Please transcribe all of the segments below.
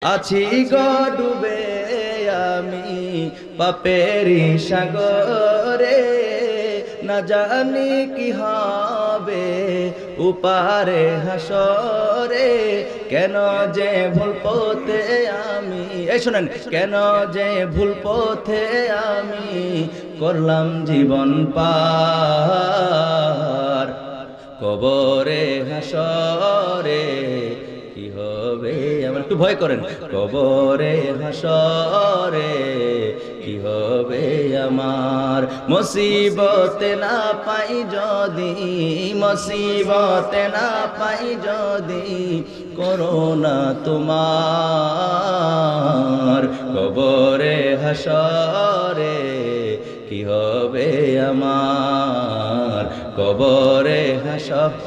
আছি গো ডুবে আমি পাপেরি সাগরে, না জানি কি হবে উপারে হাসরে। কেন যে ভুল পথে আমি, এই শুনেন, কেন যে ভুল পথে আমি করলাম জীবন পার। কবরে হাসরে কি হবে আমার, একটু ভয় করেন, কবরে হাসরে কি হবে আমার। মুসিবতে না পাই যদি, মুসিবতে না পাই যদি করোনা তোমার। কবরে হাসরে কি হবে আমার, কবরে হাসরে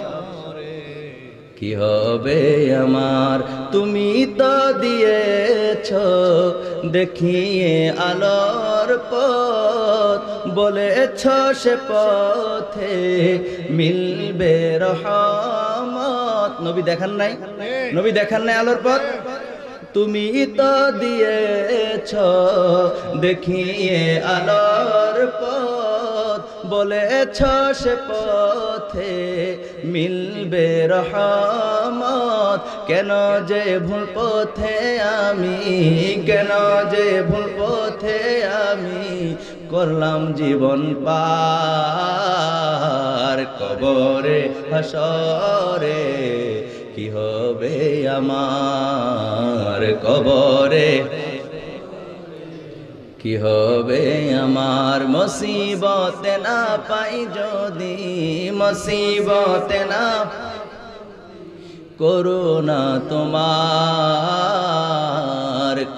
কি হবে আমার। তুমি তো দিয়েছ দেখিয়ে আলোর পথ, বলেছ সে পথে মিলবে রহমত। নবী দেখান নাই, নবী দেখান নাই আলোর পথ? তুমি তো দিয়েছ দেখিয়ে আলোর পথ, বলেছ সে পথে মিলবে রহমত। কেন যে ভুল পথে আমি, কেন যে ভুল পথে আমি করলাম জীবন পার। কবরে হাসরে কি হবে আমার, কবরে কি হবে আমার। মুসিবতে না পাই যদি, মুসিবতে না করোনা তোমার।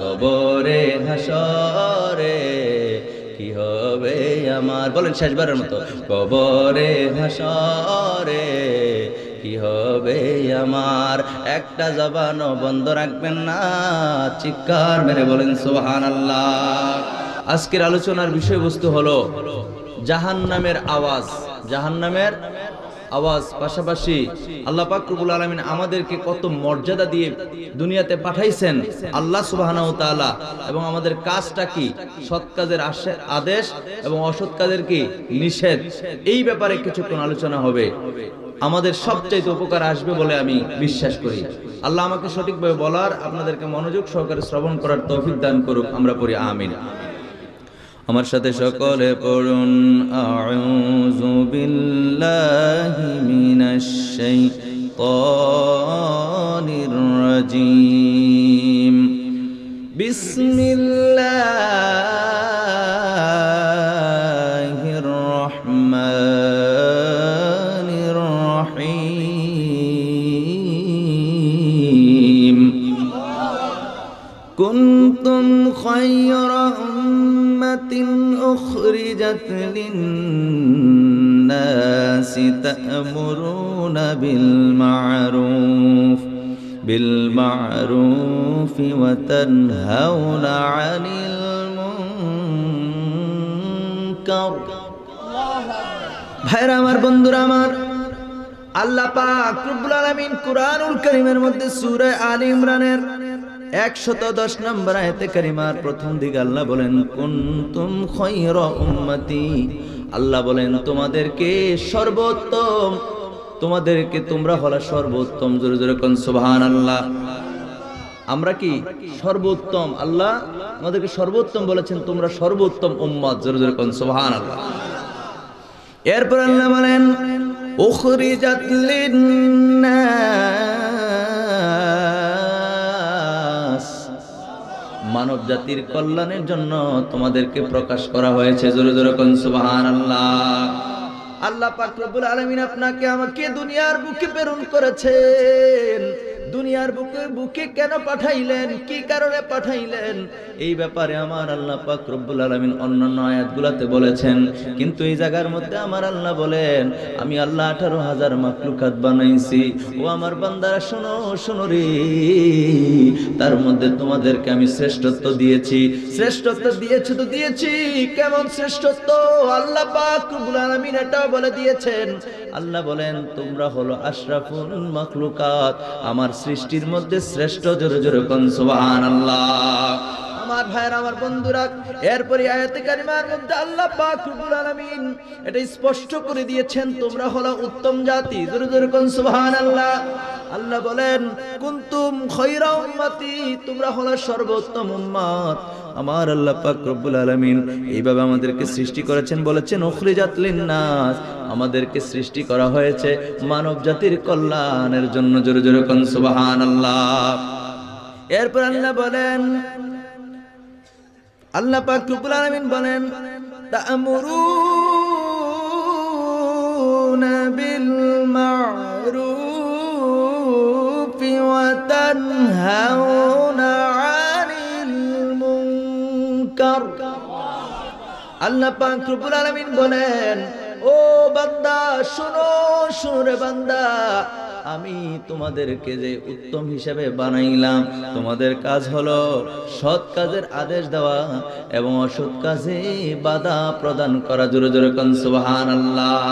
কবরে হাসরে কি হবে আমার, বলেন শেষবারের মতো, কবরে হাসরে কি হবে আমার। একটা জবানও বন্ধ রাখবেন না, চিৎকার মেরে বলেন সুবহানাল্লাহ। আজকের আলোচনার বিষয়বস্তু হলো জাহান্নামের আওয়াজ, জাহান্নামের আওয়াজ। পাশাপাশি আল্লাহ পাক রব্বুল আলামিন আমাদেরকে কত মর্যাদা দিয়ে দুনিয়াতে পাঠাইছেন আল্লাহ সুবহানাহু ওয়া তাআলা, এবং আমাদের কাজটা কি, সৎ কাজের আদেশ এবং অসৎ কাজের কি নিষেধ, এই ব্যাপারে কিছুক্ষণ আলোচনা হবে। আমাদের সবচাইতে উপকার আসবে বলে আমি বিশ্বাস করি। আল্লাহ আমাকে সঠিকভাবে বলার, আপনাদেরকে মনোযোগ সহকারে শ্রবণ করার তৌফিক দান করুক। আমরা পড়ি আমিন। আমার সাথে সকলে পড়ুন, আউযু বিল্লাহি মিনাশ শাইতানির রাজীম। বিসমিল্লাহির রহমানির রহিম। কুনতুম খায়রা أخرجت للناس تأمرون بالمعروف وتنهون عن المنكر। ভাইরা আমার, বন্ধুরা আমার, আল্লাহ পাক রব্বুল আলামিন কুরআনুল কারীমের মধ্যে সূরা আলে ইমরানের 110 নম্বর আয়াতে কারিমার প্রথম দিকে আল্লাহ বলেন, কুনতুম খায়রা উম্মতি। আল্লাহ বলেন তোমাদেরকে সর্বোত্তম, তোমাদেরকে তোমরা হলো সর্বোত্তম। জোরে জোরে কোন সুবহানাল্লাহ। আমরা কি সর্বোত্তম? আল্লাহ আমাদেরকে সর্বোত্তম বলেছেন, তোমরা সর্বোত্তম উম্মত। জোরে জোরে কোন সুবহানাল্লাহ। এরপর আল্লাহ বলেন, উখরিজাত লিন্নাস, মানব জাতির কল্যাণের জন্য তোমাদেরকে প্রকাশ করা হয়েছে। জোরে জোরে কোন সুবহানাল্লাহ। আল্লাহ পাক রব্বুল আলামিন আপনাকে আমাকে দুনিয়ার বুকে প্রেরণ করেছেন। দুনিয়ার বুকে কেন পাঠাইলেন, কি কারণে পাঠাইলেন, এই ব্যাপারে আমার আল্লাহ পাক রব্বুল আলামিন অন্যান্য আয়াতগুলোতে বলেছেন। কিন্তু এই জায়গার মধ্যে আমার আল্লাহ বলেন, আমি আল্লাহ 18,000 মাখলুকাত বানাইছি। ও আমার বান্দারা শোনো, শোনো রে, তার মধ্যে তোমাদেরকে আমি শ্রেষ্ঠত্ব দিয়েছি। শ্রেষ্ঠত্ব দিয়েছি তো দিয়েছি, কেমন শ্রেষ্ঠত্ব? আল্লাহ পাক রব্বুল আলামিন এটাও বলে দিয়েছেন। আল্লাহ বলেন, তোমরা হলো আশরাফুল মাখলুকাত, আমার সৃষ্টির মধ্যে শ্রেষ্ঠ। জোরে জোরে কোন সুবহানাল্লাহ। আমার ভাইরা, আমার বন্ধুরা, এরপরে আয়াতে কারিমার মধ্যে আল্লাহ পাক রব্বুল আলামিন এটা স্পষ্ট করে দিয়েছেন, তোমরা হলো উত্তম জাতি। জোরে জোরে কোন সুবহানাল্লাহ। আল্লাহ বলেন কুনতুম খায়রা উম্মতি, তোমরা হলো সর্বোত্তম উম্মত। আমার আল্লাহ পাক রব্বুল আলামিন এইভাবে আমাদেরকে সৃষ্টি করেছেন, বলেছেন উখরিজাত লিন্নাস, আমাদেরকে সৃষ্টি করা হয়েছে মানব জাতির কল্যাণের জন্য। জোরে জোরে কোন সুবহানাল্লাহ। এরপর আল্লাহ বলেন, আল্লাহ পাক রব্বুল আলামিন বলেন তা'মুরুনা বিল মা'রুফি ওয়া তানহাউনা আনিল মুনকার। আল্লাহ পাক রব্বুল আলামিন বলেন, ও বান্দা শোনো, শোনো রে বান্দা, আমি তোমাদেরকে যে উত্তম হিসেবে বানাইলাম, তোমাদের কাজ হলো সৎ কাজের আদেশ দেওয়া এবং অসৎ কাজে বাধা প্রদান করা। জোরে জোরে কোন সুবহানাল্লাহ।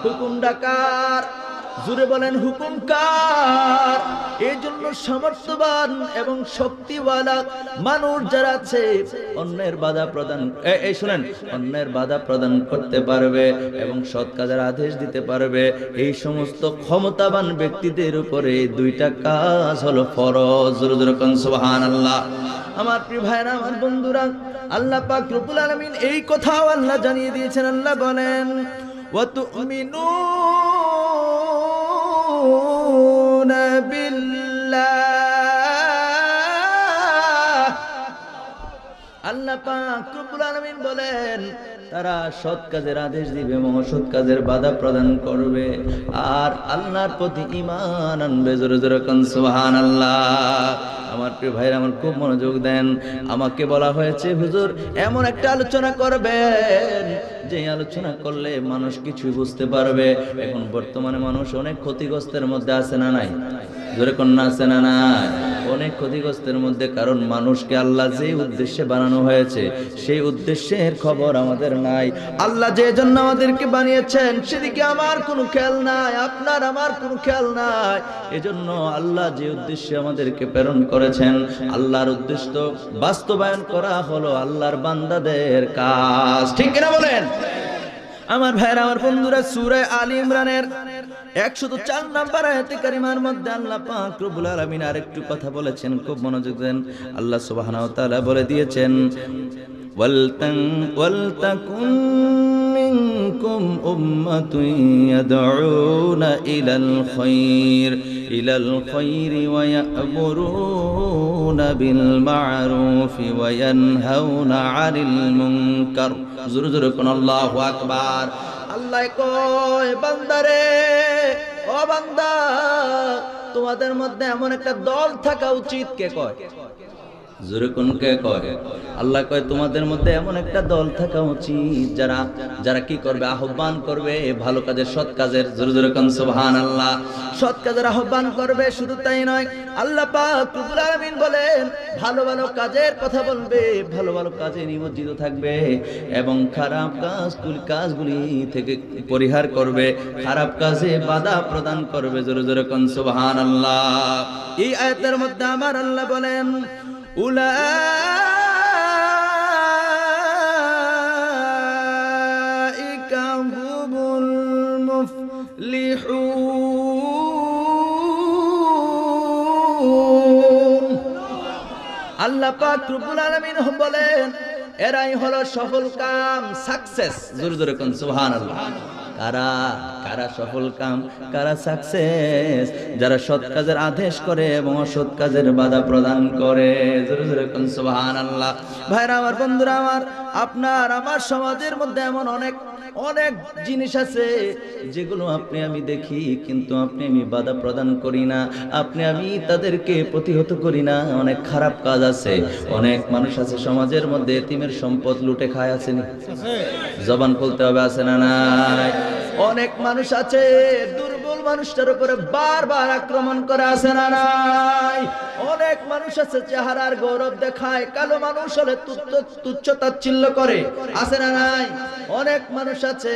হুকুম ডাকার, জোরে বলেন হুকুম কার? এই জন্য সামর্থ্যবান এবং শক্তিওয়ালা মানুষ যারা আছে অন্যের বাধা প্রদান, এই শুনেন, অন্যের বাধা প্রদান করতে পারবে এবং সৎ কাজের আদেশ দিতে পারবে, এই সমস্ত ক্ষমতাবান ব্যক্তিদের উপরে দুইটা কাজ হলো ফরজ। জোরে জোরে কোন সুবহানাল্লাহ। আমার প্রিয় ভাইরা, আমার বন্ধুরা, আল্লাহ পাক রব্বুল আলামিন এই কথাও আল্লাহ জানিয়ে দিয়েছেন। আল্লাহ বলেন ওয়া তু'মিনুনা বিল্লাহ। আল্লাহ পাক রব্বুল আলামিন বলেন তারা সৎ কাজের আদেশ দিবে এবং অসৎ কাজের বাধা প্রদান করবে আর আল্লাহর প্রতি ঈমান আনবে। জোরে জোরে কোন সুবহানাল্লাহ। আমার প্রিয় ভাইরা, আমার খুব মনোযোগ দেন। আমাকে বলা হয়েছে হুজুর এমন একটা আলোচনা করবেন যে আলোচনা করলে মানুষ কিছুই বুঝতে পারবে। এখন বর্তমানে মানুষ অনেক ক্ষতিগ্রস্তের মধ্যে আছে না নাই? জোরে কোন না আছে না নাই? অনেক ক্ষতিগ্রস্তের মধ্যে, কারণ মানুষকে আল্লাহ যে উদ্দেশ্যে বানানো হয়েছে সেই উদ্দেশ্যের খবর আমাদের নাই। আল্লাহ যে জন্য আমাদেরকে বানিয়েছেন সেদিকে আমার কোনো খেয়াল নাই, আপনার আমার কোনো খেয়াল নাই। এজন্য আল্লাহ যে উদ্দেশ্যে আমাদেরকে প্রেরণ করেছেন, আল্লাহর উদ্দেশ্য বাস্তবায়ন করা হলো আল্লাহর বান্দাদের কাজ। ঠিক কিনা বলেন? আমার ভাইরা, আমার বন্ধুরা, সূরা আলী ইমরানের 104 নম্বর আয়াতে কারিমার মধ্যে আল্লাহ পাক রব্বুল আলামিন আরেকটু কথা বলেছেন, খুব মনোযোগ দেন। আল্লাহ সুবহানাহু ওয়া তাআলা বলে দিয়েছেন ওয়ালতাকুম মিনকুম উম্মাতুন ইয়াদউনা ইলাল খায়রি ওয়া ইয়া'মুরুনা বিল মা'রুফি ওয়া ইয়ানহাউনা আনিল মুনকার। জোরে জোরে কোন আল্লাহু আকবার। আল্লাহ কয় বান্দারে, ও বান্দা, তোমাদের মধ্যে এমন একটা দল থাকা উচিত। কে কয়? জোরে কোন কে কয়? আল্লাহ কয় তোমাদের মধ্যে এমন একটা দল থাকা উচিত যারা যারা কি করবে? আহ্বান করবে ভালো কাজের, সৎ কাজের। জোরে জোরে কোন সুবহানাল্লাহ। সৎ কাজের আহ্বান করবে। শুধু তাই নয়, আল্লাহ পাক রব্বুল আলামিন বলেন ভালো ভালো কাজের কথা বলবে, ভালো ভালো কাজে নিমজ্জিত থাকবে এবং খারাপ কাজগুলি থেকে পরিহার করবে, খারাপ কাজে বাধা প্রদান করবে। জোরে জোরে কোন সুবহানাল্লাহ। এই আয়াতের মধ্যে আমার আল্লাহ বলেন উলাইকা হুমুল মুফলিহুন। আল্লাহ পাক রব্বুল আলামিন বলেন এরাই হলো সফল কাম, সাকসেস। জোরে জোরে কোন সুবহানাল্লাহ। কারা কারা সফল কাম, কারা সাকসেস? যারা সৎ কাজের আদেশ করে এবং অসৎ কাজের বাধা প্রদান করে। জোরে জোরে কোন সুবহানাল্লাহ। ভাইরা আমার, বন্ধুরা আমার, আপনার আমার সমাজের মধ্যে এমন অনেক অনেক জিনিস আছে যেগুলো আপনি আমি দেখি, কিন্তু আপনি আমি বাধা প্রদান করি না, আপনি আমি তাদেরকে প্রতিহত করি না। অনেক খারাপ কাজ আছে, অনেক মানুষ আছে সমাজের মধ্যে এতিমের সম্পদ লুটে খায়। আছে না? জবান খুলতে হবে, আছে না নাই? অনেক মানুষ আছে দুর্বল মানুষটার উপরে বারবার আক্রমণ করে। আছে না নাই? অনেক মানুষ আছে চেহারার গৌরব দেখায়, কালো মানুষ হলে তুচ্ছ তাচ্ছিল্য করে, আছে না নাই? অনেক মানুষ আছে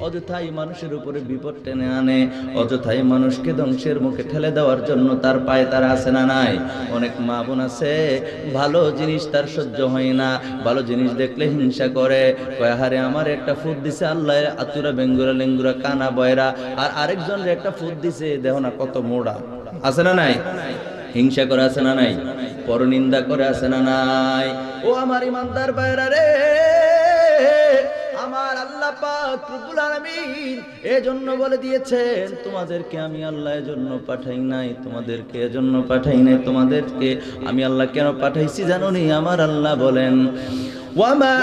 অযথাই মানুষের উপরে বিপদ টেনে আনে, অযথাই মানুষকে ধ্বংসের মুখে ঠেলে দেওয়ার জন্য তার পায়ে তারা, আছে না নাই? অনেক মা বোন আছে ভালো জিনিস তার সহ্য হয় না, ভালো জিনিস দেখলে হিংসা করে, কয় হারে আমার একটা ফুট দিছে আল্লাহ, আতুরা বেঙ্গুরা লেঙ্গুরা কানা বয়রা, আর আরেকজনের একটা ফুট দিছে দেখো না কত মোড়া, আছে না নাই? হিংসা করে, আছে না নাই? পরনিন্দা করে, আছে না নাই? ও আমার ইমানদার ভাইরা রে, আমার আল্লাহ পাক রব্বুল আলামিন এজন্য বলে দিয়েছেন, তোমাদেরকে আমি আল্লাহ এজন্য পাঠাই নাই, তোমাদেরকে এজন্য পাঠাই নাই, তোমাদেরকে আমি আল্লাহ কেন পাঠাইছি জানো নি? আমার আল্লাহ বলেন, ওয়ামা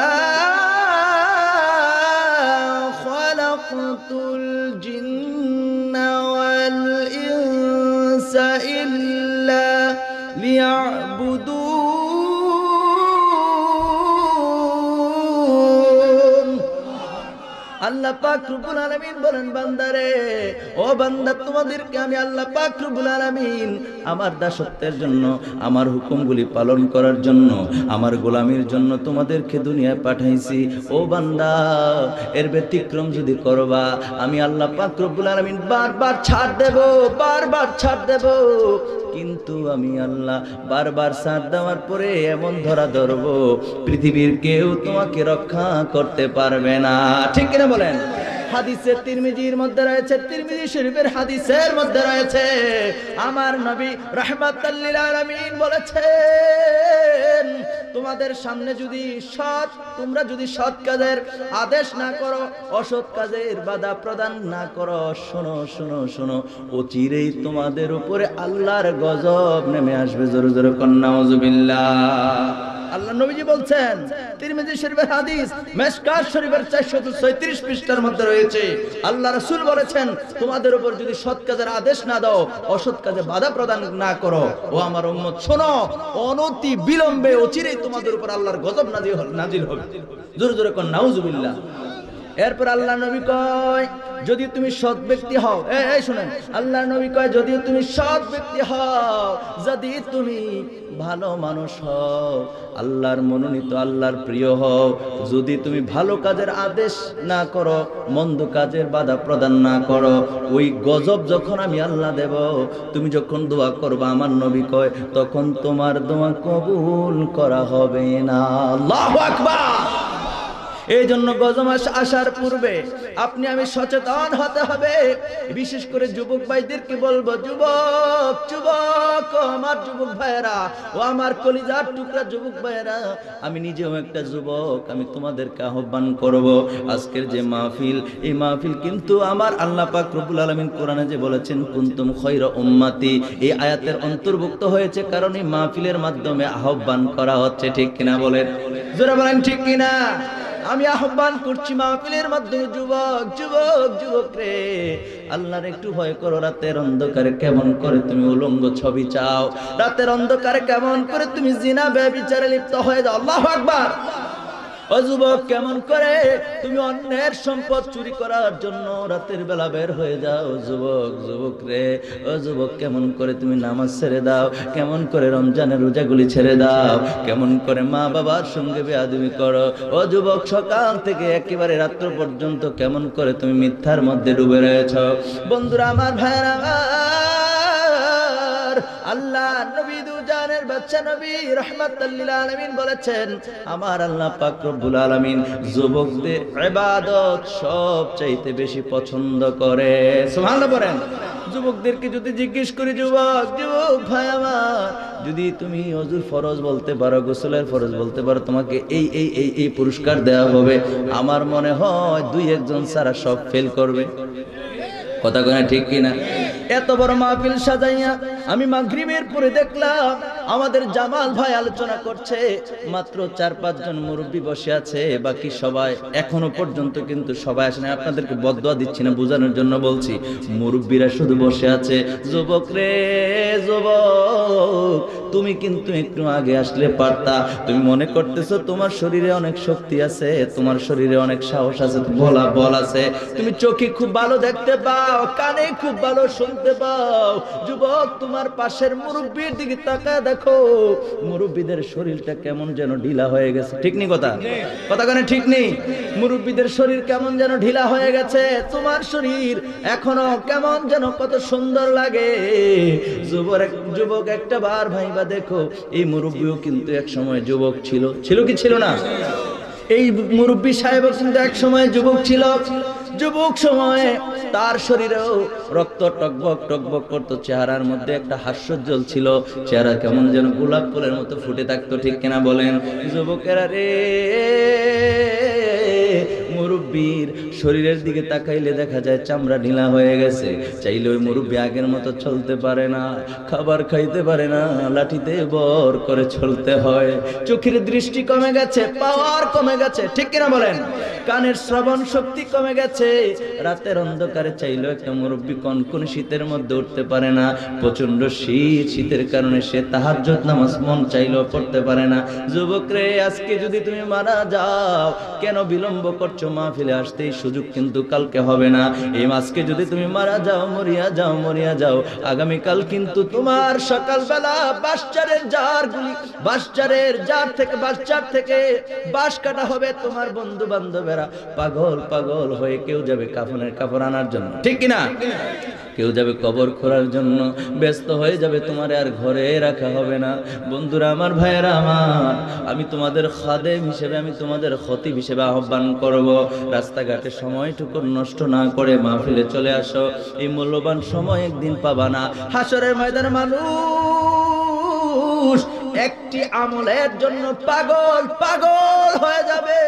খালাকতুল জিন্না ওয়াল ইনসা ইল্লা লিয়াবুদুন। আল্লাহ পাক রব্বুল আলামিন বলেন, বান্দারে, ও বান্দা, তোমাদেরকে আমি আল্লাহ পাক রব্বুল আলামিন আমার দাসত্বের জন্য, আমার হুকুমগুলি পালন করার জন্য, আমার গোলামির জন্য তোমাদেরকে দুনিয়ায় পাঠাইছি। ও বান্দা, এর ব্যতিক্রম যদি করবা, আমি আল্লাহ পাক রব্বুল আলামিন বারবার ছাড় দেব, বারবার ছাড় দেব। কিন্তু আমি আল্লাহ বারবার ছাড় দেওয়ার পরে এমন ধরা ধরব, পৃথিবীর কেউ তোমাকে রক্ষা করতে পারবে না। ঠিক কিনা বলেন? হাদিসে তিরমিজির মধ্যে রয়েছে, তিরমিজি শরীফের হাদিসের মধ্যে রয়েছে, আমার নবী রাহমাতাল লিল আলামিন বলেছেন, তোমাদের সামনে যদি তোমরা যদি সৎ কাজের আদেশ না করো, অসৎ কাজের বাধা প্রদান না করো, শোনো শোনো শোনো, অচিরেই তোমাদের উপরে আল্লাহর গজব নেমে আসবে। জোরে জোরে কন্যা নাউজুবিল্লাহ। আল্লাহ নবীজি বলছেন, তিরমিজি শরীফের হাদিস, মিশকাত শরীফের 436 পৃষ্ঠার মধ্যে রয়েছে, আল্লাহ রাসূল বলেছেন, তোমাদের উপর যদি সৎ কাজের আদেশ না দাও, অসৎ কাজে বাধা প্রদান না করো, ও আমার উম্মত শোনো, অনতি বিলম্বে অচিরেই তোমাদের উপর আল্লাহর গজব নাজিল হবে। জোরে জোরে কন্যা নাউজুবিল্লাহ। এরপর আল্লাহ নবী কয়, যদি তুমি সৎ ব্যক্তি হও, এই শুনেন, আল্লাহ নবী কয়, যদি তুমি সৎ ব্যক্তি হও, যদি তুমি ভালো মানুষ হও, আল্লাহর মনোনীত, আল্লাহর প্রিয় হও, যদি তুমি ভালো কাজের আদেশ না করো, মন্দ কাজের বাধা প্রদান না করো, ওই গজব যখন আমি আল্লাহ দেব, তুমি যখন দোয়া করবা, আমার নবী কয়, তখন তোমার দোয়া কবুল করা হবে না। আল্লাহু আকবার। এই জন্য গজব আসার পূর্বে আপনি আমি সচেতন হতে হবে। বিশেষ করে যুবক ভাইদেরকে বলবো, যুবক যুবক আমার যুবক ভাইয়েরা, ও আমার কলিজার টুকরা যুবক ভাইয়েরা, আমি নিজেও একটা যুবক, আমি তোমাদেরকে আহ্বান করব, আজকের যে মাহফিল, এই মাহফিল কিন্তু আমার আল্লাহ পাক রব্বুল আলামিন কোরআনে যে বলেছেন, কুনতুম খায়রা উম্মতি, এই আয়াতের অন্তর্ভুক্ত হয়েছে, কারণ এই মাহফিলের মাধ্যমে আহ্বান করা হচ্ছে। ঠিক কিনা বলেন? জোরে বলেন ঠিক কিনা? আমি আহ্বান করছি মাহফিলের মাধ্যমে, যুবক যুবক যুবক রে, আল্লাহর একটু ভয় করো। রাতের অন্ধকারে কেমন করে তুমি উলঙ্গ ছবি চাও, রাতের অন্ধকারে কেমন করে তুমি জিনা ব্যভিচারে লিপ্ত হয়ে যাও। আল্লাহু আকবার। ও যুবক, কেমন করে তুমি অন্যের সম্পদ চুরি করার জন্য রাতের বেলা বের হয়ে যাও। যুবক যুবক রে, ও যুবক, কেমন করে তুমি নামাজ ছেড়ে দাও, কেমন করে রমজানের রোজাগুলি ছেড়ে দাও, কেমন করে মা বাবার সঙ্গে বেয়াদবি করো। ও যুবক, সকাল থেকে একেবারে রাত্র পর্যন্ত কেমন করে তুমি মিথ্যার মধ্যে ডুবে রয়েছ। বন্ধুরা আমার, ভাইরা আমার, আল্লাহ নবী দুজানের বাদশা নবী রাহমাতাল লিল আলামিন বলেছেন, আমার আল্লাহ পাক রব্বুল আলামিন যুবকদের ইবাদত সবচাইতে বেশি পছন্দ করে। সুবহানাল্লাহ বলেন। যুবকদেরকে যদি জিজ্ঞেস করি, যুবক যুবক ভাই আমার, যদি তুমি ওযুর ফরজ বলতে পারো, গোসলের ফরজ বলতে পারো, তোমাকে এই এই এই এই পুরস্কার দেওয়া হবে, আমার মনে হয় 2-1 জন ছাড়া সব ফেল করবে। কথা কয় ঠিক কিনা? এত বড় মাহফিল সাজাইয়া আমি মাগরিবের পরে দেখলাম আমাদের জামাল ভাই আলোচনা করছে, মাত্র 4-5 জন মুরব্বী বসে আছে, বাকি সবাই এখনো পর্যন্ত কিন্তু সবাই আসে না। আপনাদেরকে বদদোয়া দিচ্ছি না, বোঝানোর জন্য বলছি, মুরব্বীরা শুধু বসে আছে। যুবক রে যুবক, তুমি কিন্তু একটু আগে আসলে পারতা। তুমি মনে করতেছো তোমার শরীরে অনেক শক্তি আছে, তোমার শরীরে অনেক সাহস আছে, বল আছে, তুমি চোখে খুব ভালো দেখতে পাও, কানে খুব ভালো শুনতে পাও। যুবক, তোমার পাশের মুরব্বীর দিকে তাকায় দেখো, মুরব্বীদের শরীরটা কেমন যেন ঢিলা হয়ে গেছে। ঠিক নি কথা? কথা কানে ঠিক নেই? মুরব্বীদের শরীর কেমন যেন ঢিলা হয়ে গেছে, তোমার শরীর এখনো কেমন যেন কত সুন্দর লাগে। যুবক একটা বার ভাইবা দেখো, এই মুরব্বীও কিন্তু এক সময় যুবক ছিল। ছিল কি ছিল না? এই মুরব্বী সাহেবও কিন্তু এক সময় যুবক ছিল। যুবক সময়ে তার শরীরেও রক্ত টকবক টকবক করতো, চেহারার মধ্যে একটা হাস্যোজ্জ্বল ছিল, চেহারা কেমন যেন গোলাপ ফুলের মতো ফুটে থাকতো। ঠিক কিনা বলেন? যুবকেরা রে, মুরব্বীর শরীরের দিকে তাকাইলে দেখা যায় চামড়া ঢিলা হয়ে গেছে। চাইলে ওই মুরব্বী আগের মতো চলতে পারে না, খাবার খাইতে পারে না, লাঠিতে বর করে চলতে হয়। চোখের দৃষ্টি কমে গেছে, পাওয়ার কমে গেছে। ঠিক কিনা বলেন? কানের শ্রবণ শক্তি কমে গেছে। রাতের অন্ধকারে চাইলেও একটা মুরব্বী কনকন শীতের মধ্যে উঠতে পারে না। প্রচন্ড শীত, শীতের কারণে সে তাহাজ্জুদ নামাজ মন চাইলেও পড়তে পারে না। যুবক রে, আজকে যদি তুমি মারা যাও, কেন বিলম্ব করছো? মাহফিলে আসতে এই সুযোগ কিন্তু কালকে হবে না। এই আজকে যদি তুমি মারা যাও, মরিয়া যাও, মরিয়া যাও, আগামীকাল কিন্তু তোমার সকালবেলা বাঁশঝাড়ের জার থেকে বাঁশ কাটা হবে। তোমার বন্ধু বান্ধবেরা পাগল পাগল হয়ে কেউ যাবে কাফনের কাপড় আনার জন্য, ঠিক কিনা? কেউ যাবে কবর খোঁড়ার জন্য, ব্যস্ত হয়ে যাবে, তোমার আর ঘরে রাখা হবে না। বন্ধুরা আমার, ভাইয়েরা আমার, আমি তোমাদের খাদেম হিসেবে, আমি তোমাদের খতিব হিসেবে আহ্বান করব, রাস্তাঘাটে সময়টুকু নষ্ট না করে মাহফিলে চলে আসো। এই মূল্যবান সময় একদিন পাবা না। হাসরের ময়দানে মানুষ একটি আমলের জন্য পাগল পাগল হয়ে যাবে।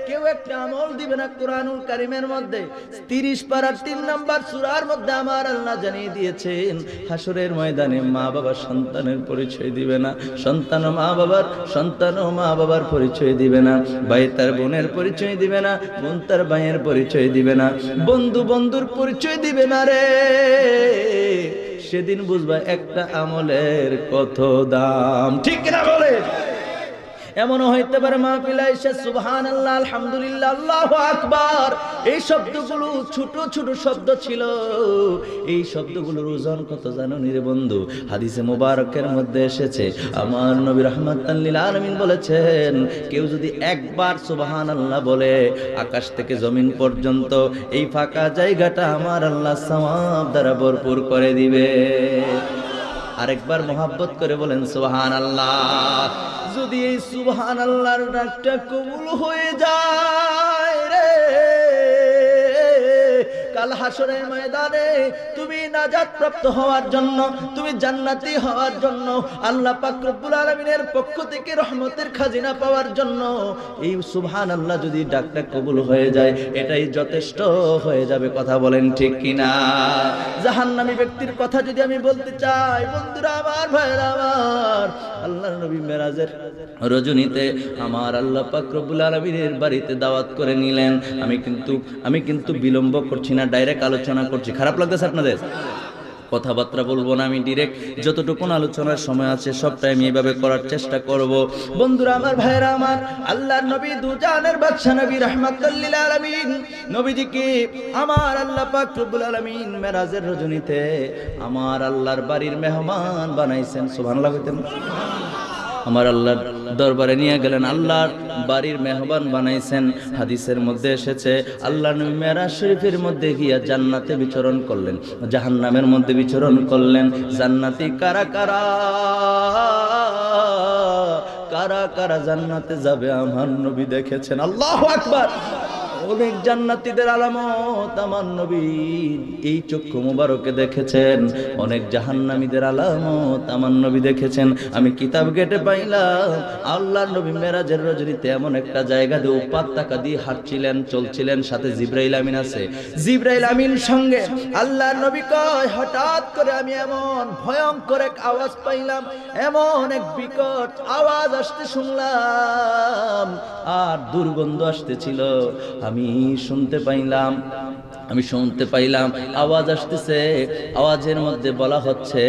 কেউ একটা আমল দিবে না। কুরআনুল কারীমের মধ্যে 30 পারার 3 নাম্বার সূরার মধ্যে আমার আল্লাহ জানিয়ে দিয়েছেন, হাসরের ময়দানে মা বাবা সন্তানের পরিচয় দিবে না, সন্তান মা বাবার পরিচয় দিবে না, ভাই তার বোনের পরিচয় দিবে না, বোন তার ভাইয়ের পরিচয় দিবে না, বন্ধু বন্ধুর পরিচয় দিবে না রে। সেদিন বুঝবা একটা আমলের কত দাম। ঠিক কিনা বলে? এমনও হইতে পারে মাহফিলে এসে সুবহানাল্লাহ, আলহামদুলিল্লাহ, আল্লাহু আকবার, এই শব্দগুলো ছোট ছোট শব্দ ছিল। এই শব্দগুলোর ওজন কত জানো নি রে বন্ধু? হাদিসে মুবারকের মধ্যে এসেছে, আমার নবী রাহমাতাল লিল আলামিন বলেছেন, কেউ যদি একবার সুবহানাল্লাহ বলে, আকাশ থেকে জমিন পর্যন্ত এই ফাঁকা জায়গাটা আমার আল্লাহ সওয়াব দ্বারা ভরপুর করে দিবে। আরেকবার মোহাব্বত করে বলেন সুবহানাল্লাহ। যদি এই সুবহানাল্লাহর ডাকটা কবুল হয়ে যায় রে, কাল হাসরের ময়দানে তুমি নাজাত প্রাপ্ত হওয়ার জন্য, তুমি জান্নাতি হওয়ার জন্য, আল্লাহ পাক রব্বুল আলামিনের পক্ষ থেকে রহমতের খাজিনা পাওয়ার জন্য এই সুবহানাল্লাহ যদি ডাকটা কবুল হয়ে যায়, এটাই যথেষ্ট হয়ে যাবে। কথা বলেন ঠিক কিনা? জাহান্নামী ব্যক্তির কথা যদি আমি বলতে চাই, বন্ধুরা আমার, ভাইরা আমার, আল্লাহর নবী মেরাজের রজনীতে আমার আল্লাহ পাক রব্বুল আলামিনের বাড়িতে দাওয়াত করে নিলেন। আমি কিন্তু বিলম্ব করছি না, ডাইরেক্ট আলোচনা করছি। খারাপ লাগতেছে আপনাদের? কথাবার্তা বলবো না, আমি ডিরেক্ট যতটুকু আলোচনার সময় আছে সবটাই আমি এইভাবে করার চেষ্টা করব। বন্ধুরা আমার, ভাইরা আমার, আল্লাহর নবী দুজানের বাদশা নবী রাহমাতুল লিল আলামিন নবীজিকে আমার আল্লাহ পাক রব্বুল আলামিন মেরাজের রজনীতে আমার আল্লাহর বাড়ির মেহমান বানাইছেন। সুবহানাল্লাহ কইতেন? আমার আল্লাহর দরবারে নিয়ে গেলেন, আল্লাহর বাড়ির মেহমান বানাইছেন। হাদিসের মধ্যে এসেছে, আল্লাহ নবী মেরাজ শরীফের মধ্যে গিয়া জান্নাতে বিচরণ করলেন, জাহান্নামের মধ্যে বিচরণ করলেন। জান্নাতি কারা কারা কারা কারা জান্নাতে যাবে আমার নবী দেখেছেন। আল্লাহু আকবার। অনেক জান্নাতীদের আলামত আমার নবী এই চক্ষু মুবারকে দেখেছেন, অনেক জাহান্নামীদের আলামত আমার নবী দেখেছেন। আমি কিতাব ঘেটে পাইলাম আল্লাহর নবী মেরাজের রজনীতে এমন একটা জায়গা দিয়ে উপত্যকা দিয়ে হাঁটছিলেন, চলছিলেন, সাথে জিবরাইল আমিন আছে। জিবরাইল আমিন সঙ্গে আল্লাহর নবী কয়, হঠাৎ করে আমি এমন ভয়ঙ্কর এক আওয়াজ পাইলাম, এমন এক বিকট আওয়াজ আসতে শুনলাম, আর দুর্গন্ধ আসতেছিল। আমি শুনতে পাইলাম আওয়াজ আসতেছে, আওয়াজের মধ্যে বলা হচ্ছে,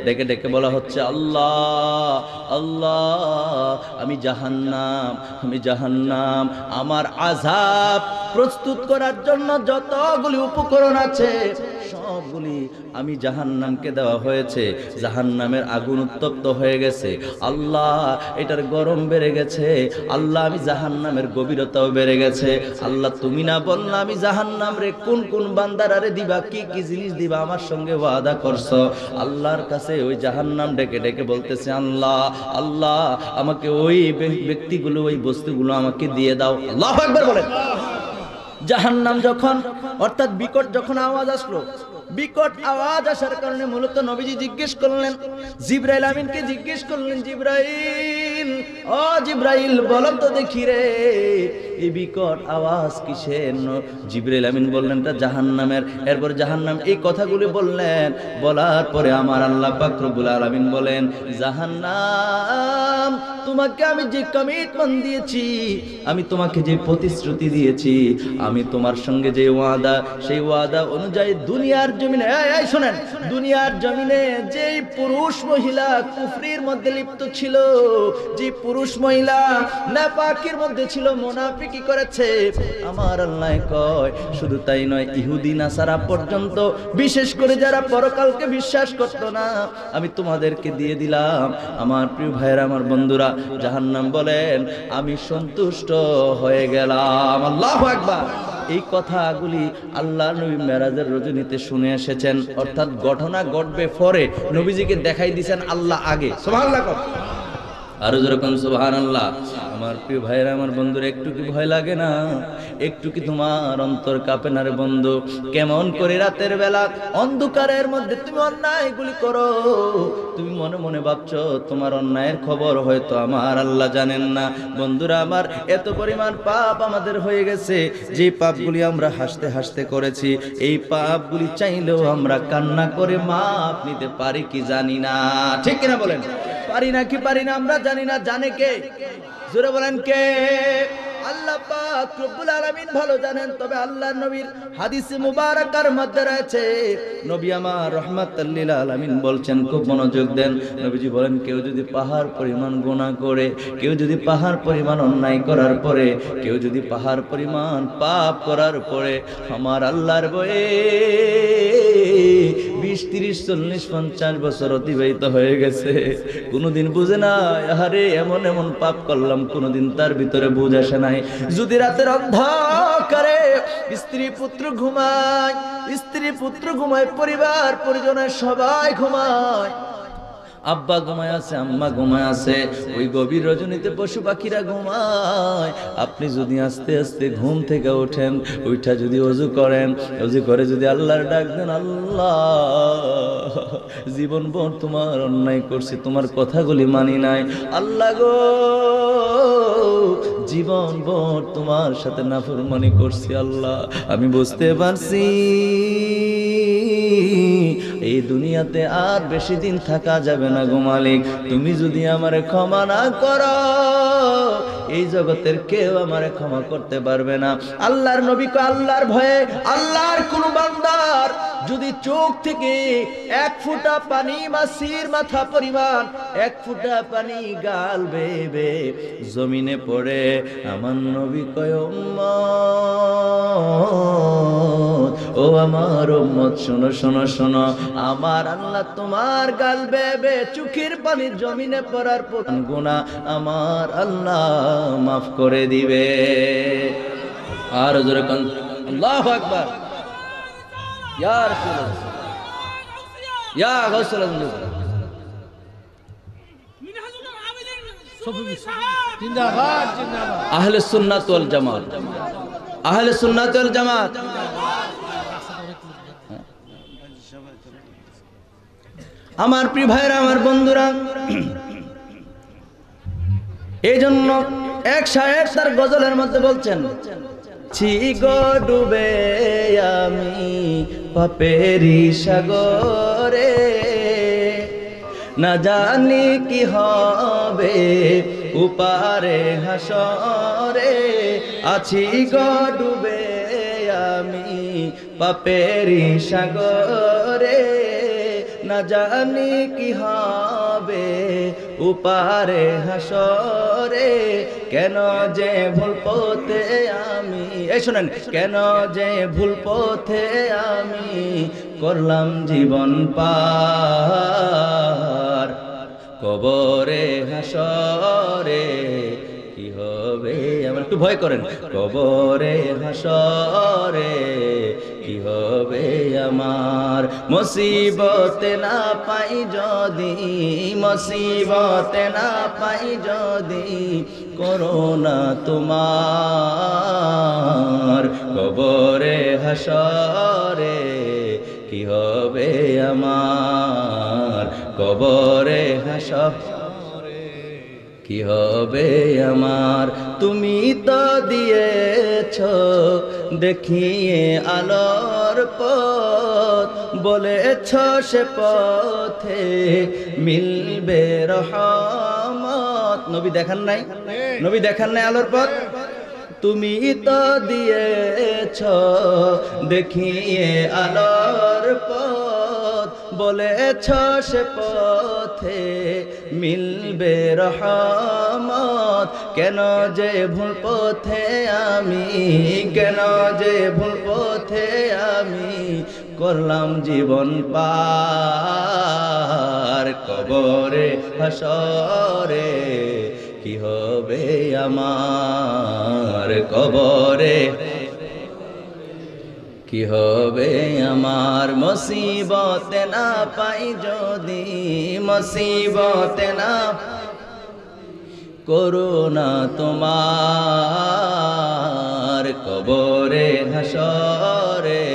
ডেকে ডেকে বলা হচ্ছে, আল্লাহ আল্লাহ, আমি জাহান্নাম, আমার আযাব প্রস্তুত করার জন্য যতগুলি উপকরণ আছে সবগুলি আমি জাহান্নামকে দেওয়া হয়েছে। জাহান্নামের আগুন উত্তপ্ত হয়ে গেছে আল্লাহ, এটার গরম বেড়ে গেছে আল্লাহ, আমি জাহান্নামের গভীরতাও বেড়ে গেছে আল্লাহ। তুমি না বললা আমি জাহান্নাম রে কোন কোন বান্দারারে দিবা, কি কি জিনিস দিবা, আমার সঙ্গে ওয়াদা করছো। আল্লাহর কাছে ওই জাহান্নাম ডেকে ডেকে বলতেছে, আল্লাহ আল্লাহ, আমাকে ওই ব্যক্তিগুলো, ওই বস্তুগুলো আমাকে দিয়ে দাও। আল্লাহু আকবার বলেন। জাহান্নাম যখন, অর্থাৎ বিকট যখন আওয়াজ আসলো, বিকট আওয়াজ আসার কারণে মূলত নবীজি জিজ্ঞেস করলেন, জিবরাইল আমিনকে জিজ্ঞেস করলেন, জিবরাইল, ও জিবরাইল বলো তো দেখি রে এই বিকট আওয়াজ কিসের? জিবরাইল আমিন বললেন এটা জাহান্নামের। এরপর জাহান্নাম এই কথাগুলি বললেন, বলার পরে আমার আল্লাহ পাক রব্বুল আলামিন বলেন, জাহান্নাম, তোমাকে আমি যে কমিটমেন্ট দিয়েছি, আমি তোমাকে যে প্রতিশ্রুতি দিয়েছি, আমি তোমার সঙ্গে যে ওয়াদা, সেই ওয়াদা অনুযায়ী দুনিয়ার জমিনে, এই শুনেন, দুনিয়ার জমিনে যেই পুরুষ মহিলা কুফরির মধ্যে লিপ্ত ছিল, যে পুরুষ মহিলা নাপাকির মধ্যে ছিল, মুনাফিকি করেছে, আমার আল্লাহ কয় শুধু তাই নয়, ইহুদি নাসারা পর্যন্ত, বিশেষ করে যারা পরকালকে বিশ্বাস করত না, আমি তোমাদেরকে দিয়ে দিলাম। আমার প্রিয় ভাইয়েরা, আমার বন্ধুরা, জাহান্নাম বলেন আমি সন্তুষ্ট হয়ে গেলাম। আল্লাহু আকবার। এই কথাগুলি আল্লাহ নবী মেরাজের রজনীতে শুনে এসেছেন, অর্থাৎ ঘটনা ঘটবে পরে, নবীজিকে দেখাই দিয়েছেন আল্লাহ আগে। সুবহানাল্লাহ। আরো যেরকম সুবহানাল্লাহ। আমার প্রিয় ভাইরা, আমার বন্ধুরা, একটু কি ভয় লাগে না? একটু কি তোমার অন্তর কাঁপে না রে বন্ধু? কেমন করে রাতের বেলা অন্ধকারের মধ্যে তুমি অন্যায়গুলি করো, তুমি মনে মনে ভাবছো তোমার অন্যায়ের খবর হয়তো আমার আল্লাহ জানেন না। বন্ধুরা আমার, এত পরিমাণ পাপ আমাদের হয়ে গেছে, যে পাপগুলি আমরা হাসতে হাসতে করেছি, এই পাপগুলি চাইলেও আমরা কান্না করে মাপ নিতে পারি কি জানি না। ঠিক কিনা বলেন? পারি না কি পারি না আমরা জানি না, জানে কে? জোরে বলেন কে? আল্লাহ পাক রব্বুল আলামিন ভালো জানেন। তবে আল্লাহর নবীর হাদিসে মুবারাকার মধ্যে রয়েছে, নবী আমার রাহমাতুল লিল আলামিন বলছেন, খুব মনোযোগ দেন। নবীজি বলেন, কেউ যদি পাহাড় পরিমাণ গুনাহ করে, কেউ যদি পাহাড় পরিমাণ অন্যায় করার পরে, কেউ যদি পাহাড় পরিমাণ পাপ করার পরে, আমার আল্লাহর ভয়ে 20, 30, 40, 50 বছর অতিবাহিত হয়ে গেছে, কোনোদিন বুঝে না আরে এমন এমন পাপ করলাম, কোনোদিন তার ভিতরে বুঝ আসে নাই। যদি রাতের অন্ধকারে স্ত্রী পুত্র ঘুমায়, পরিবার পরিজনের সবাই ঘুমায়, আব্বা ঘুমায় আছে, আম্মা ঘুমায় আছে, ওই গভীর রজনীতে পশু পাখিরা ঘুমায়, আপনি যদি আস্তে আস্তে ঘুম থেকে ওঠেন, ওইটা যদি ওযু করেন, ওযু করে যদি আল্লাহর ডাক দেন, আল্লাহ জীবনভর তোমার অন্যায় করছি, তোমার কথাগুলি মানি নাই, আল্লাহ গো জীবনভর তোমার সাথে নাফরমানি করছি, আল্লাহ আমি বুঝতে পারছি এই দুনিয়াতে আর বেশি দিন থাকা যাবে না গো মালিক, তুমি যদি আমারে ক্ষমা না করো, এই জগতের কেউ আমারে ক্ষমা করতে পারবে না। আল্লাহর নবী কো আল্লাহর ভয়ে, আল্লাহর কোন বান্দার যদি চোখ থেকে 1 ফোঁটা পানি মাছির মাথা পরিমাণ, 1 ফোঁটা পানি গাল বেবে জমিনে পড়ে, আমার নবী কয় উম্মত, ও আমার উম্মত, শোনো শোনো শোনো, আমার আল্লাহ তোমার গাল বেবে চোখের পানি জমিনে পড়ার পর গুনাহ আমার আল্লাহ মাফ করে দিবে। আর জোরে কোন আল্লাহু আকবার। ইয়া রাসূলুল্লাহ, ইয়া গাউসুল্লাহ, জিন্দাবাদ জিন্দাবাদ, আহলে সুন্নাত ওয়াল জামাত। আহলে সুন্নাত ওয়াল জামাত। আমার প্রিয় ভাইরা, আমার বন্ধুরা, এই জন্য এক শায়ের তার গজলের মধ্যে বলছেন, ছি গো ডুবে আমি পাপেরি সাগরে, না জানি কি হবে উপারে হাসরে, আছি গো ডুবে আমি পাপেরি সাগরে, না জানি কি হবে উপারে হাসরে, কেন যে ভুল পথে আমি, এই শুনেন, কেন যে ভুল পথে আমি করলাম জীবন পার, কবরে হাসরে কি হবে আমার, একটু ভয় করেন, কবরে হাসরে কি হবে আমার, মুসিবতে না পাই যদি, মুসিবতে না পাই যদি করোনা তোমার, কবরে হাসরে কি হবে আমার, কবরে হাসরে কি হবে আমার, তুমি তো দিয়েছ দেখিয়ে আলোর পথ, বলেছ সে পথে মিলবে রহমত, নবী দেখান নাই, নবী দেখান নাই আলোর পথ, তুমি তো দিয়েছ দেখিয়ে আলোর পথ, বলেছ সে পথে মিলবে রহমত, কেন যে ভুল পথে আমি, কেন যে ভুল পথে আমি করলাম জীবন পার, কবরে হাসরে কি হবে আমার, কবরে কি হবে আমার, মুসিবতে না পাই যদি, মুসিবতে না করোনা তোমার, কবরে হাসরে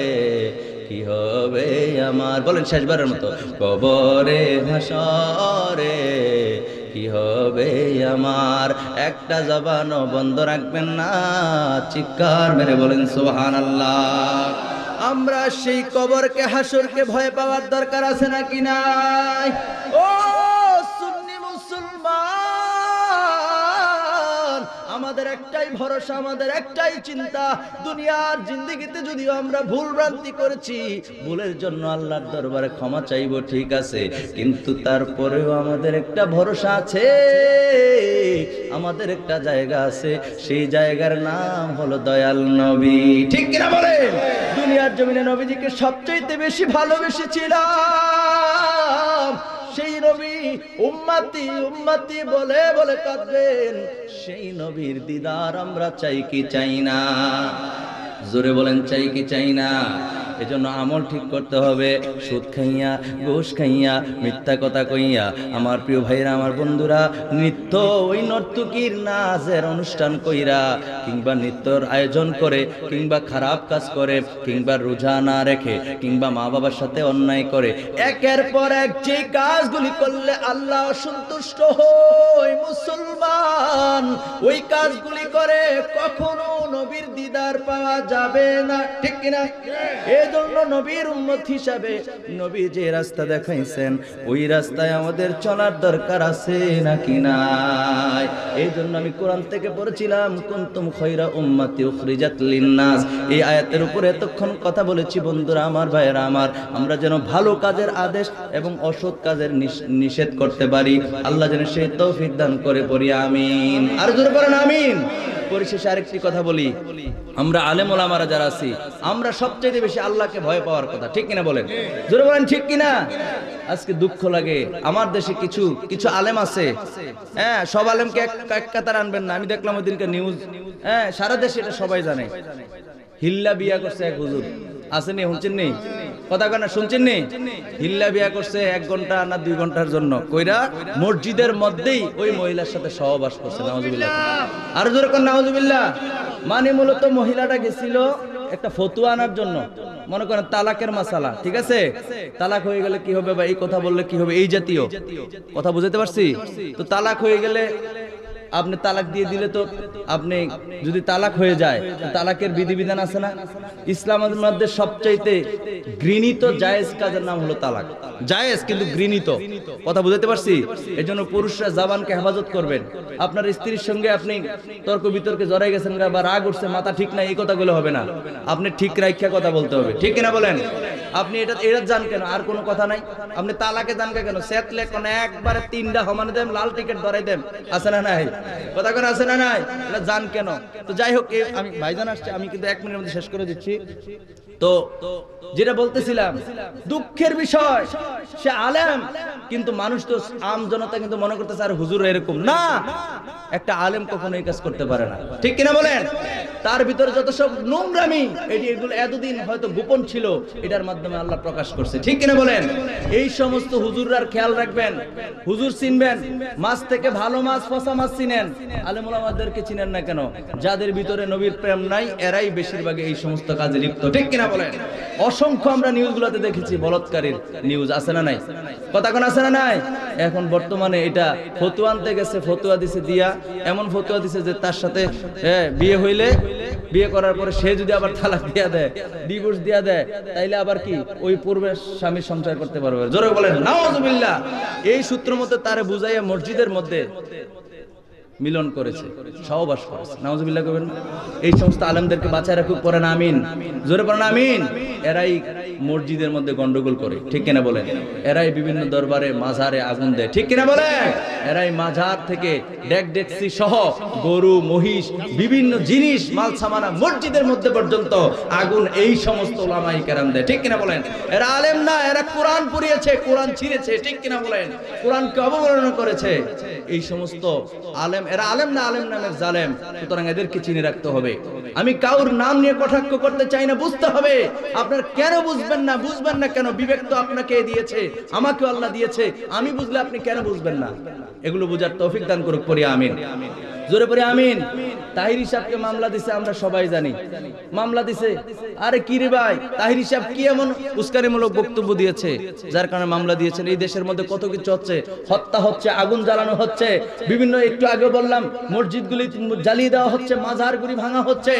কি হবে আমার, বলেন শেষবারের মতো, কবরে হাসরে কি হবে আমার, একটা জবানও বন্ধ রাখবেন না, চিৎকার মেরে বলেন সুবহানাল্লাহ। আমরা সেই কবরকে হাসরকে ভয় পাওয়ার দরকার আছে নাকি নাই? ও সুন্নি মুসলমান, আমাদের একটাই ভরসা, আমাদের একটাই চিন্তা, দুনিয়ার জিন্দেগিতে যদিও আমরা ভুল ভ্রান্তি করেছি, ভুলের জন্য আল্লাহর দরবারে ক্ষমা চাইবো, ঠিক আছে, কিন্তু তারপরেও আমাদের একটা ভরসা আছে, আমাদের একটা জায়গা আছে, সেই জায়গার নাম হলো দয়াল নবী, ঠিক কিনা বলে? দুনিয়ার জমিনে নবীজিকে সবচেয়ে বেশি ভালোবেসেছিলাম, সেই নবী উম্মতি উম্মতি বলে বলে কাঁদবেন, সেই নবীর দিদার আমরা চাই কি চাই না? জোরে বলেন, চাই কি চাই না? এজন্য আমল ঠিক করতে হবে, সুদ খাইয়া ঘুষ খাইয়া মিথ্যা কথা কইয়া আমার প্রিয় ভাইরা, আমার বন্ধুরা, নৃত্য ওই নর্তকীর নাচের অনুষ্ঠান কইরা, কিংবা নৃত্যর আয়োজন করে, কিংবা খারাপ কাজ করে, কিংবা রোজা না রেখে, কিংবা মা বাবার সাথে অন্যায় করে, একের পর এক যে কাজগুলি করলে আল্লাহ সন্তুষ্ট হয় মুসলমান, ওই কাজগুলি করে কখনো নবীর দিদার পাওয়া যাবে না, ঠিক কিনা? এজন্য নবীর উম্মত হিসাবে নবী যে রাস্তা দেখাইছেন, ওই রাস্তায় আমাদের চলার দরকার আছে নাকি নাই? এই জন্য আমি কোরআন থেকে পড়েছিলাম, কুনতুম খায়রা উম্মাতি উখরিজাত লিন্নাস, এই আয়াতের উপরে এতক্ষণ কথা বলেছি বন্ধুরা, আমার ভাইয়েরা আমার, আমরা যেন ভালো কাজের আদেশ এবং অসৎ কাজের নিষেধ করতে পারি, আল্লাহ যেন সেই তৌফিক দান করে, পড়ি আমিন, আর জোরে বলেন আমিন। পরিশেষে আরেকটি কথা বলি, আমরা আলেম ওলামারা যারা আছি, আমরা সবচেয়ে বেশি আল্লাহকে ভয় পাওয়ার কথা, ঠিক কিনা বলেন? জোরে বলেন, ঠিক কিনা? আজকে দুঃখ লাগে, আমার দেশে কিছু কিছু আলেম আছে, হ্যাঁ, সব আলেমকে এক কাতার আনবেন না, আমি দেখলাম ওই দিনকে নিউজ, হ্যাঁ, সারা দেশে এটা সবাই জানে, হিল্লা বিয়া করছে এক হুজুর, আসেনি, শুনছেন নি? কথা কেন শুনছেন নি? হিল্লা বিয়া করছে 1 ঘন্টা না 2 ঘন্টার জন্য, কইরা মসজিদের মধ্যেই ওই মহিলার সাথে সহবাস করছে। নাউজুবিল্লাহ, আর জোরে কোন নাউজুবিল্লাহ। মানে মূলত মহিলাটা গেছিল একটা ফতুয়া আনার জন্য, মনে করেন তালাকের মাসালা, ঠিক আছে? তালাক হয়ে গেলে কি হবে বা এই কথা বললে কি হবে, এই জাতীয় কথা বুঝাতে পারছি তো। তালাক হয়ে গেলে আপনি তালাক দিয়ে দিলে তো, আপনি যদি তালাক হয়ে যায় তালাকের বিধিবিধান আছে না? ইসলামের মধ্যে সবচাইতে ঘৃণিত জায়েজ কাজের নাম হলো তালাক। জায়েজ কিন্তু ঘৃণিত, কথা বুঝাতে পারছি? এই জন্য পুরুষরা জবানকে হেফাজত করবেন। আপনার স্ত্রীর সঙ্গে আপনি তর্ক বিতর্কে জড়াই গেছেন বা রাগ উঠছে, মাথা ঠিক নাই, এই কথাগুলো হবে না। আপনি ঠিক রাইখা কথা বলতে হবে, ঠিক কিনা বলেন? আপনি এটা জান কেন, আর কোনো কথা নাই? আপনি তালাকে জান কেন? সেতলে কোন একবারে 3টা সমানে দেন, লাল টিকেট ধরাই দেন, আছে না নাই? কথা কোন আছে না নাই? এটা জান কেন? তো যাই হোক, আমি ভাইজান আসছে, আমি কিন্তু 1 মিনিটের মধ্যে শেষ করে দিচ্ছি। তো যেটা বলতেছিলাম, দুঃখের বিষয় সে আলেম, কিন্তু মানুষ তো আম জনতা কিন্তু মনে করতেছে আর হুজুর এরকম না। একটা আলেম কখনো এই কাজ করতে পারে না, ঠিক কিনা বলেন? তার ভিতরে যত সব নোংরামি, এগুলো এতদিন হয়তো গোপন ছিল, এটার মাধ্যমে আল্লাহ প্রকাশ করছে, ঠিক কিনা বলেন? এই সমস্ত হুজুররার খেয়াল রাখবেন। হুজুর চিনবেন, মাছ থেকে ভালো মাছ পচা মাছ চিনেন, আলেম ওলামাদেরকে চিনেন না কেন? যাদের ভিতরে নবীর প্রেম নাই, এরাই বেশিরভাগ এই সমস্ত কাজে লিপ্ত, ঠিক কিনা বলেন? অসংখ্য আমরা নিউজগুলোতে দেখেছি বলৎকারীর নিউজ, আছে না নাই? কথা কোন আছে না নাই? এখন বর্তমানে এটা ফতুয়া আনতে গেছে, ফতুয়া দিছে দিয়া, এমন ফতুয়া দিছে যে তার সাথে বিয়ে হইলে, বিয়ে করার পরে সে যদি আবার তালাক দিয়া দেয়, ডিভোর্স দিয়া দেয়, তাইলে আবার কি ওই পূর্বের স্বামীর সংসার করতে পারবে? জোরে বলেন নাউজুবিল্লাহ। এই সূত্র মতে তারে বুঝাইয়া মসজিদের মধ্যে মিলন করেছে, সহবাস করেছে। নাউজুবিল্লাহ করবেন। এই সমস্ত আলেমদেরকে বাঁচায় রাখুক, পড়েন আমিন, জোরে পড়েন আমিন। এরাই মসজিদের মধ্যে গন্ডগোল করে, ঠিক কিনা বলেন? এরাই বিভিন্ন দরবারে মাজারে আগুন দেয়, ঠিক কিনা বলেন? এরাই মাজার থেকে ডেকডেকসি সহ গরু মহিষ বিভিন্ন জিনিস মাল সামানা মসজিদের মধ্যে পর্যন্ত আগুন এই সমস্ত ওলামাই কেরাম দেয়, ঠিক কিনা বলেন? এরা আলেম না, এরা কোরআন পড়িয়েছে, কোরআন ছিঁড়েছে, ঠিক কিনা বলেন? কোরআনকে অবমাননা করেছে। এই সমস্ত আলেম, এরা আলেম না, আলেম নামের জালেম। সুতরাং এদেরকে চিনে রাখতে হবে। আমি কাউর নাম নিয়ে কটাক্ষ করতে চাই না, বুঝতে হবে। আপনার কেন বুঝবেন না? বুঝবেন না কেন? বিবেক তো আপনাকে দিয়েছে, আমাকেও আল্লাহ দিয়েছে। আমি বুঝলে আপনি কেন বুঝবেন না? এগুলো বুঝার তৌফিক দান করুক, পড়ি আমিন, জোরে পড়ি আমিন। তাহির সাহেবকে মামলা দিছে, আমরা সবাই জানি মামলা দিছে। আরে কি রে ভাই, তাহির সাহেব কি এমন উস্কানিমূলক বক্তব্য দিয়েছে যার কারণে মামলা দিয়েছেন? এই দেশের মধ্যে কত কিছু হচ্ছে, হত্যা হচ্ছে, আগুন জ্বালানো হচ্ছে, বিভিন্ন একটু আগে বললাম মসজিদগুলি জ্বালিয়ে দেওয়া হচ্ছে, মাজারগুলি ভাঙা হচ্ছে,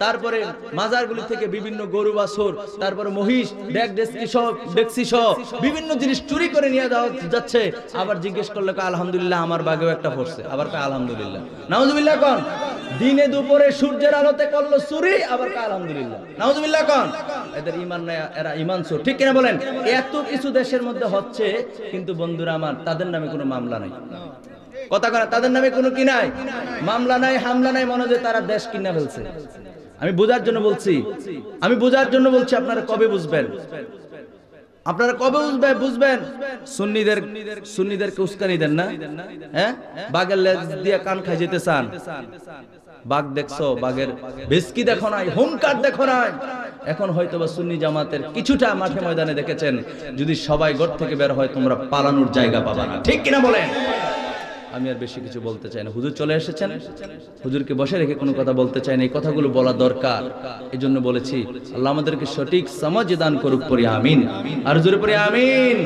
তারপরে মাজারগুলি থেকে বিভিন্ন গরু বাছুর, তারপরে মহিষ, ডেকসি সহ বিভিন্ন জিনিস চুরি করে নিয়ে যাওয়া যাচ্ছে। আবার জিজ্ঞেস করলে আলহামদুলিল্লাহ আমার বাগেও একটা পড়ছে, আবার আলহামদুলিল্লাহ, নাউজুবিল্লাহ কোন? দিনে দুপুরে সূর্যের আলোতে করলো চুরি, আবার আলহামদুলিল্লাহ, নাউজুবিল্লাহ কোন? এদের ঈমান নাই, এরা ঈমান চোর, ঠিক কিনা বলেন? এত কিছু দেশের মধ্যে হচ্ছে, কিন্তু বন্ধুরা আমার, তাদের নামে কোনো মামলা নাই। কথা কয়, তাদের নামে কোনো কি নাই, মামলা নাই, হামলা নাই, মনে হয় তারা দেশ কিনা ফেলছে। আমি বোঝার জন্য বলছি, আমি বোঝার জন্য বলছি। আপনারা কবে বুঝবেন? আপনারা কবে বুঝবেন? সুন্নিদেরকে উস্কানি দেন না? হ্যাঁ, বাঘের লেজ দিয়ে কান খাই যেতে চান। বাঘ দেখছো, বাঘের ভেসকি দেখো নাই, হুঙ্কার দেখো নাই। এখন হয়তোবা সুন্নি জামাতের কিছুটা মাঠে ময়দানে দেখেছেন। যদি সবাই ঘর থেকে বের হয়, তোমরা পালানোর জায়গা পাবা না, ঠিক কিনা বলেন? আমি আর বেশি কিছু বলতে চাই না। হুজুর চলে এসেছেন, হুজুরকে বসে রেখে কোনো কথা বলতে চাই না। এই কথাগুলো বলা দরকার, এই জন্য বলেছি। আল্লাহ আমাদেরকে সঠিক সমাজ দান করুক, পড়ি আমিন, আর জোরে পড়ি আমিন।